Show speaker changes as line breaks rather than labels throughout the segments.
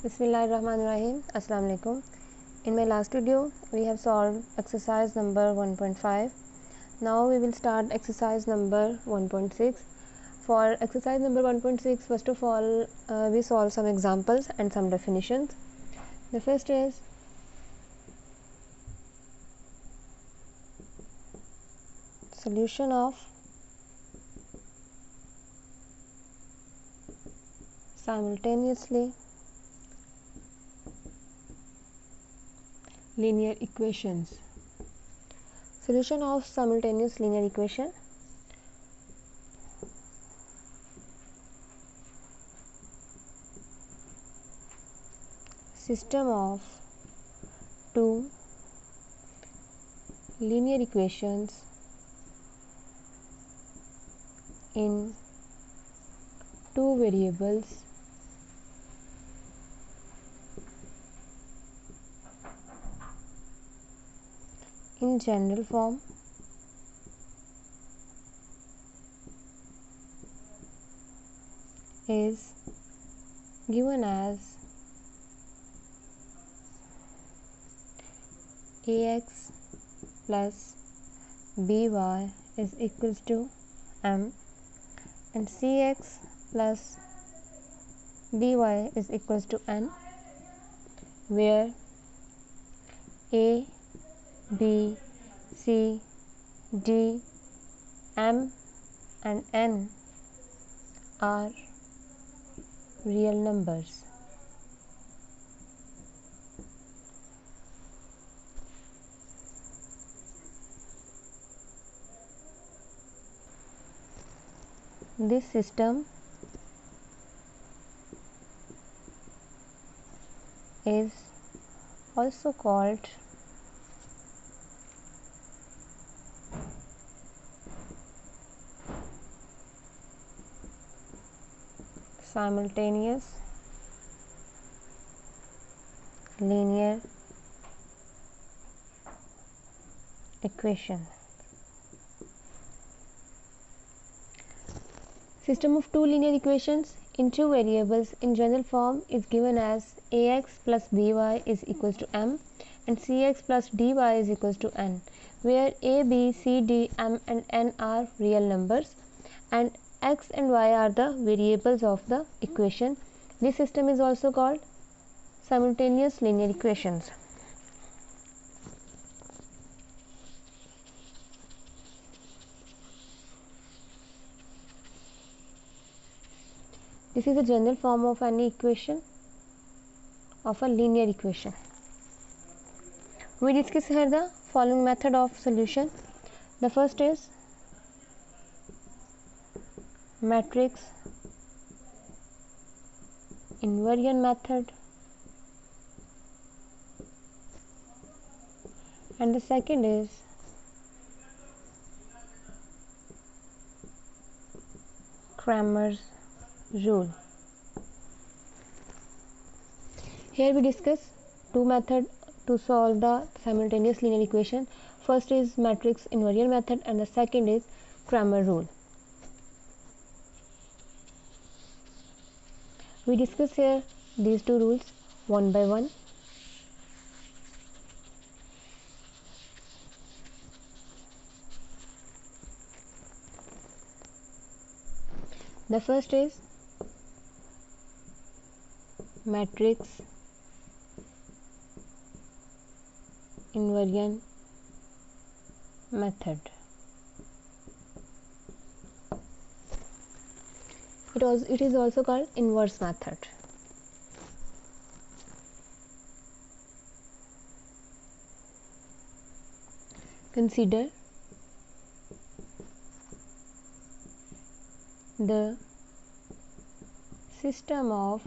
Bismillahirrahmanirrahim. Assalamu alaikum. In my last video, we have solved exercise number 1.5. Now we will start exercise number 1.6. For exercise number 1.6, first of all, we solve some examples and some definitions. The first is solution of simultaneously linear equations. Solution of simultaneous linear equation. System of two linear equations in two variables in general form is given as ax plus by is equals to m and cx plus dy is equals to n, where a, b, c, d, m and n are real numbers. This system is also called simultaneous linear equation. System of two linear equations in two variables in general form is given as ax plus by is equals to m and cx plus dy is equals to n, where a, b, c, d, m and n are real numbers and x and y are the variables of the equation. This system is also called simultaneous linear equations. This is a general form of any equation, of a linear equation. We discuss here the following method of solution. The first is matrix invariant method and the second is Cramer's rule. Here we discuss two methods to solve the simultaneous linear equation. First is matrix invariant method and the second is Cramer rule. We discuss here these two rules one by one. The first is matrix invariant method. It is also called inverse method. Consider the system of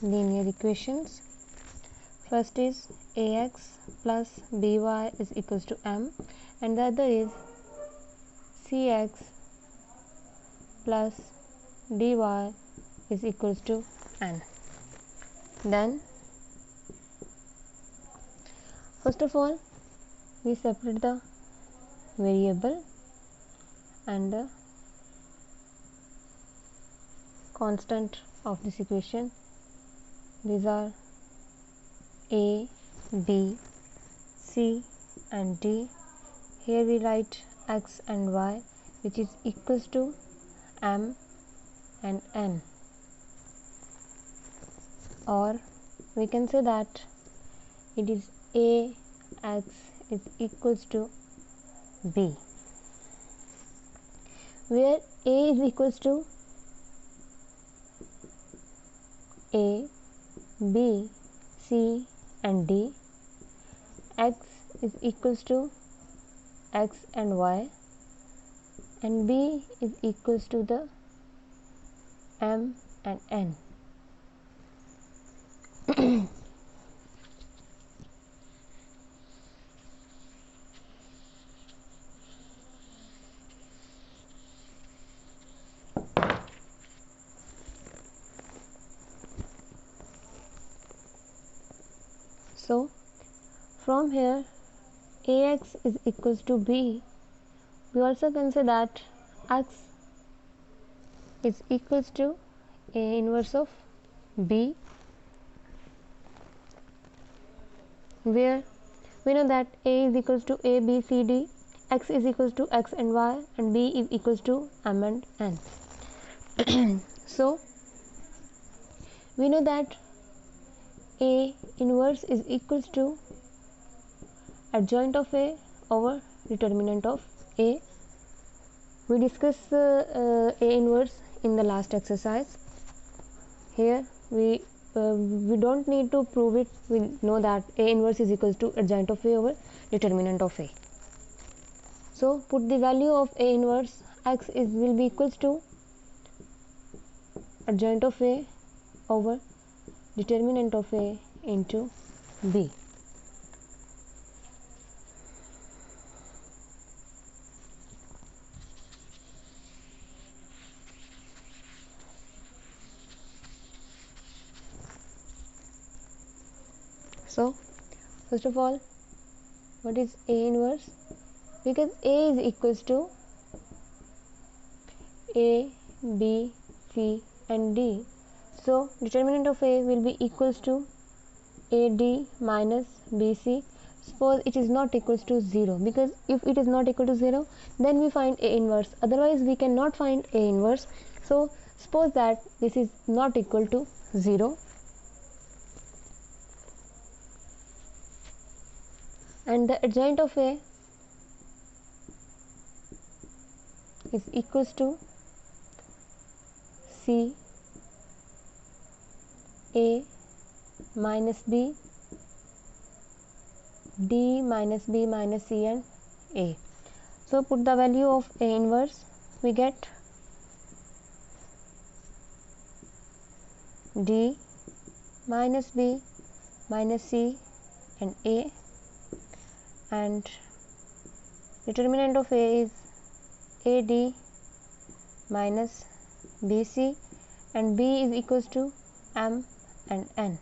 linear equations. First is ax plus by is equals to m and the other is cx plus dy is equals to n. Then first of all we separate the variable and the constant of this equation. These are A, B, C and D. Here we write x and y, which is equals to m and n, or we can say that it is A x is equals to B, where A is equals to A, B, C and D, x is equals to x and y, and B is equals to the m and n. So from here Ax is equals to B. We also can say that x is equals to A inverse of B, where we know that A is equals to A, B, C, D, x is equals to x and y, and B is equals to m and n. So we know that A inverse is equals to adjoint of A over determinant of A. We discussed A inverse in the last exercise. Here we don't need to prove it. We know that A inverse is equals to adjoint of A over determinant of A. So put the value of A inverse. X will be equals to adjoint of A over determinant of A into B. So first of all, what is A inverse? Because A is equals to A, B, C and D. So determinant of A will be equals to AD minus BC. Suppose it is not equals to 0, because if it is not equal to 0, then we find A inverse, otherwise we cannot find A inverse. So suppose that this is not equal to 0, and the adjoint of A is equals to C A minus B, D minus B minus C and A. So put the value of A inverse, we get D minus B minus C and A, and determinant of A is AD minus BC, and B is equals to M and N.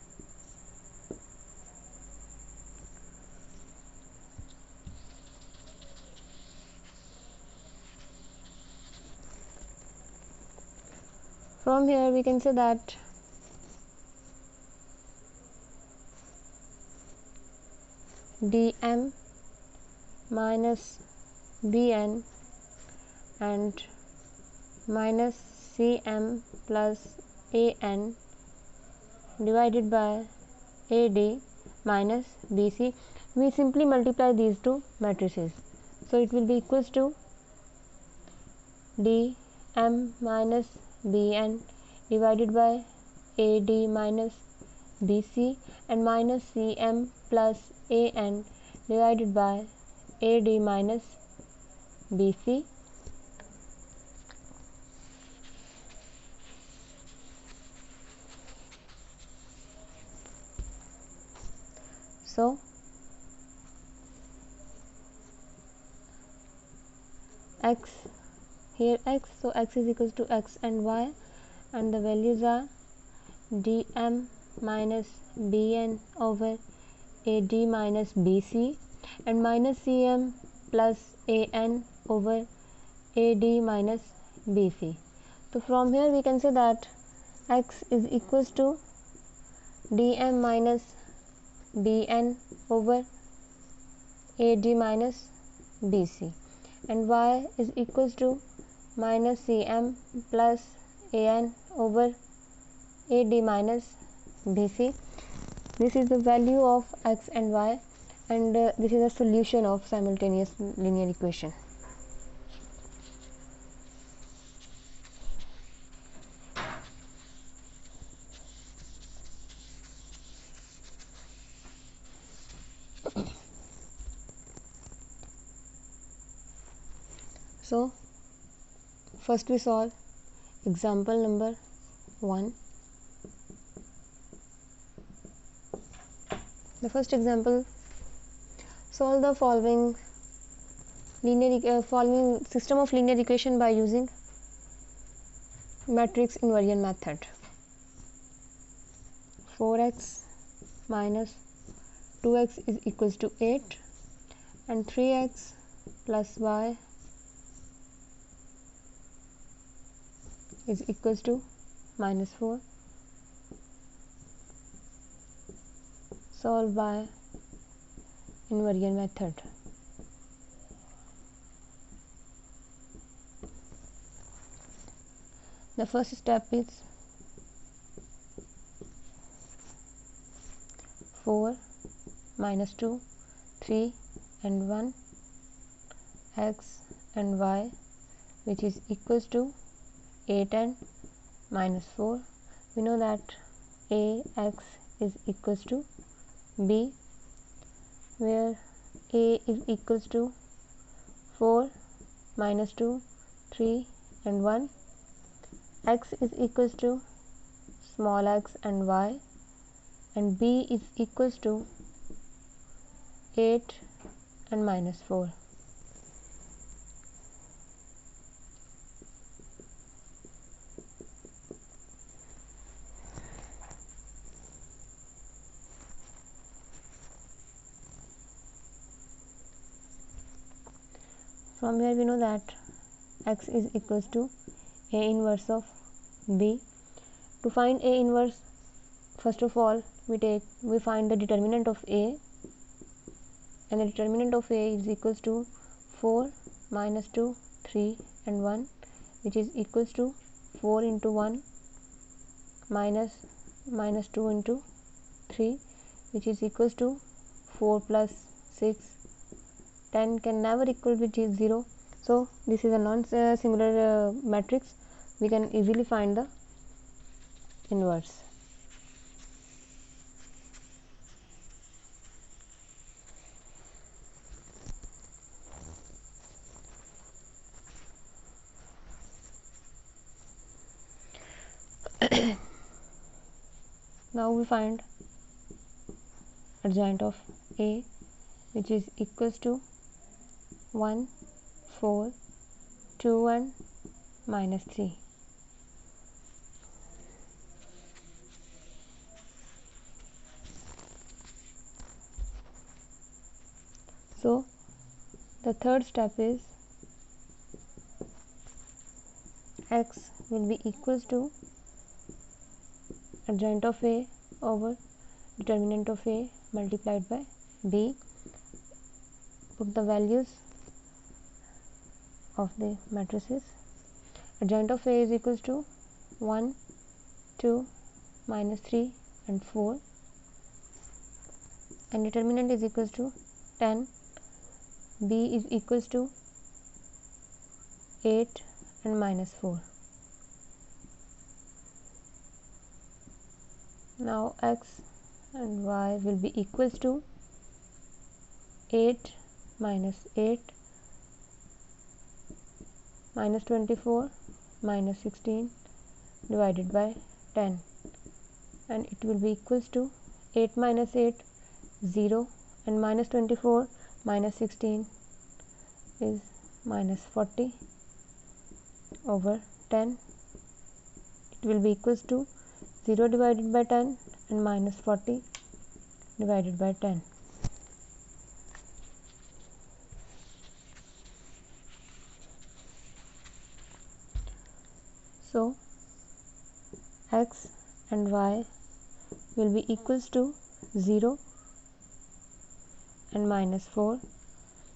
From here we can say that dm minus bn and minus cm plus an divided by ad minus bc. We simply multiply these two matrices, so it will be equals to dm minus bn divided by ad minus bc and minus cm plus an divided by ad minus bc. So x, here x, so x is equals to x and y, and the values are dm minus bn over ad minus bc and minus cm plus an over ad minus bc. So from here we can say that x is equals to dm minus dn over ad minus bc, and y is equals to minus cm plus an over ad minus bc. This is the value of x and y, and this is a solution of simultaneous linear equation. So first we solve example number 1. The first example, solve the following following system of linear equation by using matrix invariant method. 4x minus 2x is equals to 8, and 3x plus y is equals to minus 4. Solve by invariant method. The first step is 4 minus 2, 3 and 1 x and y, which is equals to 8 and minus 4. We know that ax is equals to b, where a is equals to 4 minus 2, 3 and 1, x is equals to small x and y, and b is equals to 8 and minus 4. From here we know that x is equals to a inverse of b. To find a inverse, first of all we find the determinant of a, and the determinant of a is equals to 4 minus 2, 3 and 1, which is equals to 4 into 1 minus 2 into 3, which is equals to 4 plus 6. 10 can never equal with 0, so this is a non-singular matrix. We can easily find the inverse. Now we find adjoint of a, which is equals to 1, 4, 2 and minus 3. So the third step is x will be equals to adjoint of a over determinant of a multiplied by b. Put the values of the matrices. Adjoint of a is equals to 1, 2, minus 3 and 4, and determinant is equals to 10. B is equals to 8 and minus 4. Now x and y will be equals to 8 minus 8 minus 24 minus 16 divided by 10, and it will be equals to 8 minus 8 0, and minus 24 minus 16 is minus 40 over 10. It will be equals to 0 divided by 10 and minus 40 divided by 10. So x and y will be equals to 0 and minus 4.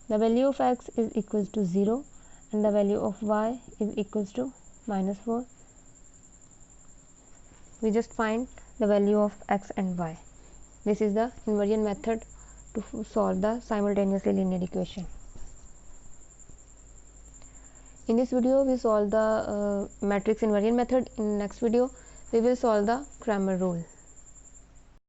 The value of x is equals to 0 and the value of y is equals to minus 4. We just find the value of x and y. This is the invariant method to solve the simultaneously linear equation. In this video we solve the matrix invariant method. In next video we will solve the Cramer rule.